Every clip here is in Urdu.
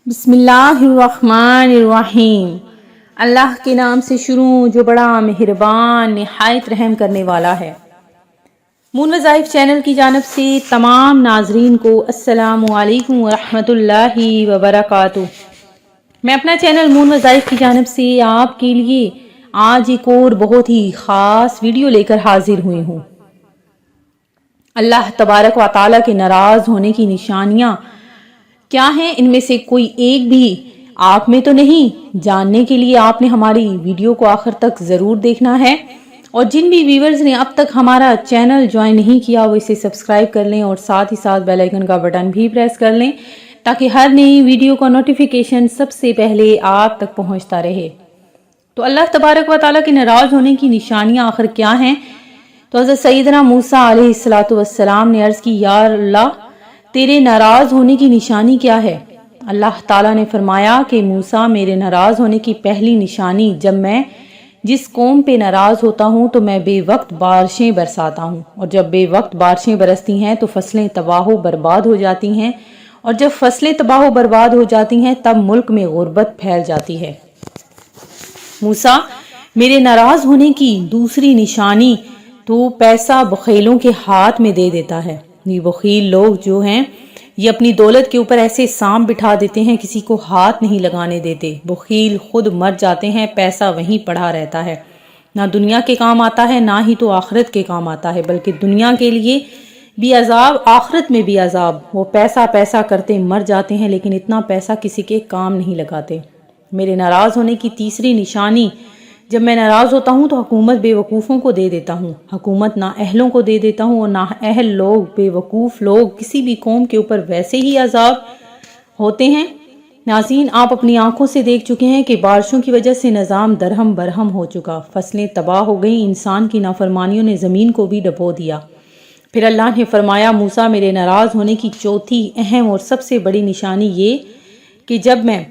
بسم اللہ الرحمن الرحیم۔ اللہ کے نام سے شروع جو بڑا مہربان نہایت رحم کرنے والا ہے۔ مون وظائف چینل کی جانب سے تمام ناظرین کو السلام علیکم ورحمۃ اللہ وبرکاتہ۔ میں اپنا چینل مون وظائف کی جانب سے آپ کے لیے آج ایک اور بہت ہی خاص ویڈیو لے کر حاضر ہوئی ہوں۔ اللہ تبارک و تعالیٰ کے ناراض ہونے کی نشانیاں کیا ہیں، ان میں سے کوئی ایک بھی آپ میں تو نہیں؟ جاننے کے لیے آپ نے ہماری ویڈیو کو آخر تک ضرور دیکھنا ہے، اور جن بھی ویورز نے اب تک ہمارا چینل جوائن نہیں کیا وہ اسے سبسکرائب کر لیں، اور ساتھ ہی ساتھ بیل آئیکن کا بٹن بھی پریس کر لیں تاکہ ہر نئی ویڈیو کا نوٹیفیکیشن سب سے پہلے آپ تک پہنچتا رہے۔ تو اللہ تبارک و تعالیٰ کے ناراض ہونے کی نشانیاں آخر کیا ہیں؟ تو حضرت سیدنا موسیٰ علیہ السلام نے عرض کی، یا اللہ تیرے ناراض ہونے کی نشانی کیا ہے؟ اللہ تعالیٰ نے فرمایا کہ موسیٰ، میرے ناراض ہونے کی پہلی نشانی جب میں جس قوم پہ ناراض ہوتا ہوں تو میں بے وقت بارشیں برساتا ہوں، اور جب بے وقت بارشیں برستی ہیں تو فصلیں تباہ و برباد ہو جاتی ہیں، اور جب فصلیں تباہ و برباد ہو جاتی ہیں تب ملک میں غربت پھیل جاتی ہے۔ موسیٰ، میرے ناراض ہونے کی دوسری نشانی تو پیسہ بخیلوں کے ہاتھ میں دے دیتا ہے۔ یہ بخیل لوگ جو ہیں یہ اپنی دولت کے اوپر ایسے سام بٹھا دیتے ہیں، کسی کو ہاتھ نہیں لگانے دیتے۔ بخیل خود مر جاتے ہیں، پیسہ وہیں پڑا رہتا ہے، نہ دنیا کے کام آتا ہے نہ ہی تو آخرت کے کام آتا ہے، بلکہ دنیا کے لیے بھی عذاب، آخرت میں بھی عذاب۔ وہ پیسہ پیسہ کرتے مر جاتے ہیں لیکن اتنا پیسہ کسی کے کام نہیں لگاتے۔ میرے ناراض ہونے کی تیسری نشانی، جب میں ناراض ہوتا ہوں تو حکومت بے وقوفوں کو دے دیتا ہوں، حکومت نا اہلوں کو دے دیتا ہوں، اور نا اہل لوگ، بے وقوف لوگ کسی بھی قوم کے اوپر ویسے ہی عذاب ہوتے ہیں۔ ناظرین، آپ اپنی آنکھوں سے دیکھ چکے ہیں کہ بارشوں کی وجہ سے نظام درہم برہم ہو چکا، فصلیں تباہ ہو گئیں، انسان کی نافرمانیوں نے زمین کو بھی ڈبو دیا۔ پھر اللہ نے فرمایا، موسیٰ میرے ناراض ہونے کی چوتھی اہم اور سب سے بڑی نشانی یہ کہ جب میں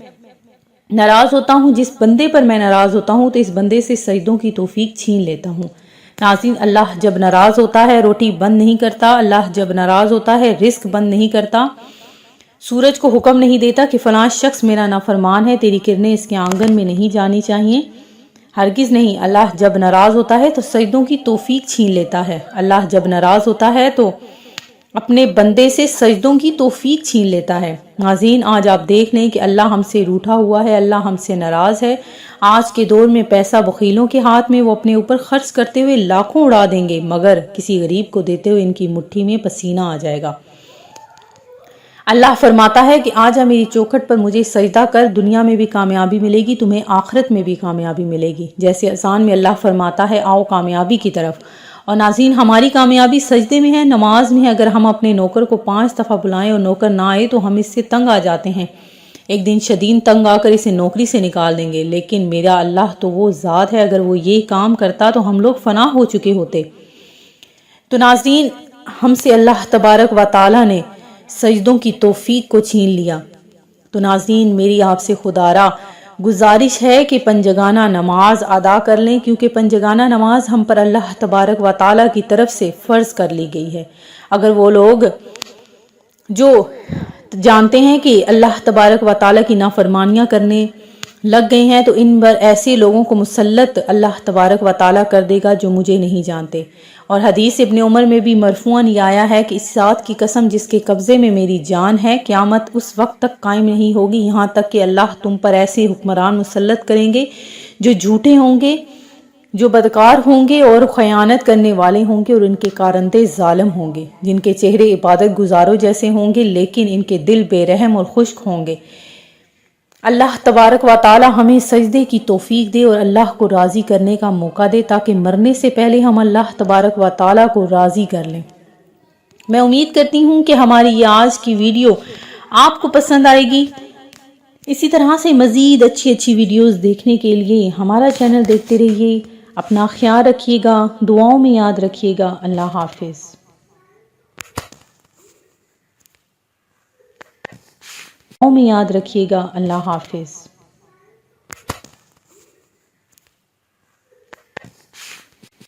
ناراض ہوتا ہوں، جس بندے پر میں ناراض ہوتا ہوں تو اس بندے سے سجدوں کی توفیق چھین لیتا ہوں۔ ناظرین، اللہ جب ناراض ہوتا ہے روٹی بند نہیں کرتا، اللہ جب ناراض ہوتا ہے رزق بند نہیں کرتا، سورج کو حکم نہیں دیتا کہ فلاں شخص میرا نافرمان ہے، تیری کرنیں اس کے آنگن میں نہیں جانی چاہیے، ہرگز نہیں۔ اللہ جب ناراض ہوتا ہے تو سجدوں کی توفیق چھین لیتا ہے، اللہ جب ناراض ہوتا ہے تو اپنے بندے سے سجدوں کی توفیق چھین لیتا ہے۔ ناظرین، آج آپ دیکھ لیں کہ اللہ ہم سے روٹھا ہوا ہے، اللہ ہم سے ناراض ہے۔ آج کے دور میں پیسہ بخیلوں کے ہاتھ میں، وہ اپنے اوپر خرچ کرتے ہوئے لاکھوں اڑا دیں گے، مگر کسی غریب کو دیتے ہوئے ان کی مٹھی میں پسینہ آ جائے گا۔ اللہ فرماتا ہے کہ آجا میری چوکھٹ پر مجھے سجدہ کر، دنیا میں بھی کامیابی ملے گی، تمہیں آخرت میں بھی کامیابی ملے گی۔ جیسے اذان میں اللہ فرماتا ہے، آؤ کامیابی کی طرف۔ اور ناظرین، ہماری کامیابی سجدے میں ہے، نماز میں ہے۔ اگر ہم اپنے نوکر کو 5 دفعہ بلائیں اور نوکر نہ آئے تو ہم اس سے تنگ آ جاتے ہیں، ایک دن شدید تنگ آ کر اسے نوکری سے نکال دیں گے۔ لیکن میرا اللہ تو وہ ذات ہے، اگر وہ یہ کام کرتا تو ہم لوگ فنا ہو چکے ہوتے۔ تو ناظرین، ہم سے اللہ تبارک و تعالیٰ نے سجدوں کی توفیق کو چھین لیا۔ تو ناظرین، میری آپ سے خدارا گزارش ہے کہ پنجگانہ نماز ادا کر لیں، کیونکہ پنجگانہ نماز ہم پر اللہ تبارک و تعالیٰ کی طرف سے فرض کر لی گئی ہے۔ اگر وہ لوگ جو جانتے ہیں کہ اللہ تبارک و تعالیٰ کی نافرمانیاں کرنے لگ گئے ہیں تو ان پر ایسے لوگوں کو مسلط اللہ تبارک و تعالیٰ کر دے گا جو مجھے نہیں جانتے۔ اور حدیث ابن عمر میں بھی مرفوعاً یہ آیا ہے کہ اس ذات کی قسم جس کے قبضے میں میری جان ہے، قیامت اس وقت تک قائم نہیں ہوگی یہاں تک کہ اللہ تم پر ایسے حکمران مسلط کریں گے جو جھوٹے ہوں گے، جو بدکار ہوں گے اور خیانت کرنے والے ہوں گے، اور ان کے کارندے ظالم ہوں گے، جن کے چہرے عبادت گزاروں جیسے ہوں گے لیکن ان کے دل بے رحم اور خشک ہوں گے۔ اللہ تبارک و تعالی ہمیں سجدے کی توفیق دے اور اللہ کو راضی کرنے کا موقع دے تاکہ مرنے سے پہلے ہم اللہ تبارک و تعالی کو راضی کر لیں۔ میں امید کرتی ہوں کہ ہماری یہ آج کی ویڈیو آپ کو پسند آئے گی۔ اسی طرح سے مزید اچھی ویڈیوز دیکھنے کے لیے ہمارا چینل دیکھتے رہیے۔ اپنا خیال رکھیے گا، دعاؤں میں یاد رکھیے گا۔ اللہ حافظ۔ میں یاد رکھیے گا۔ اللہ حافظ۔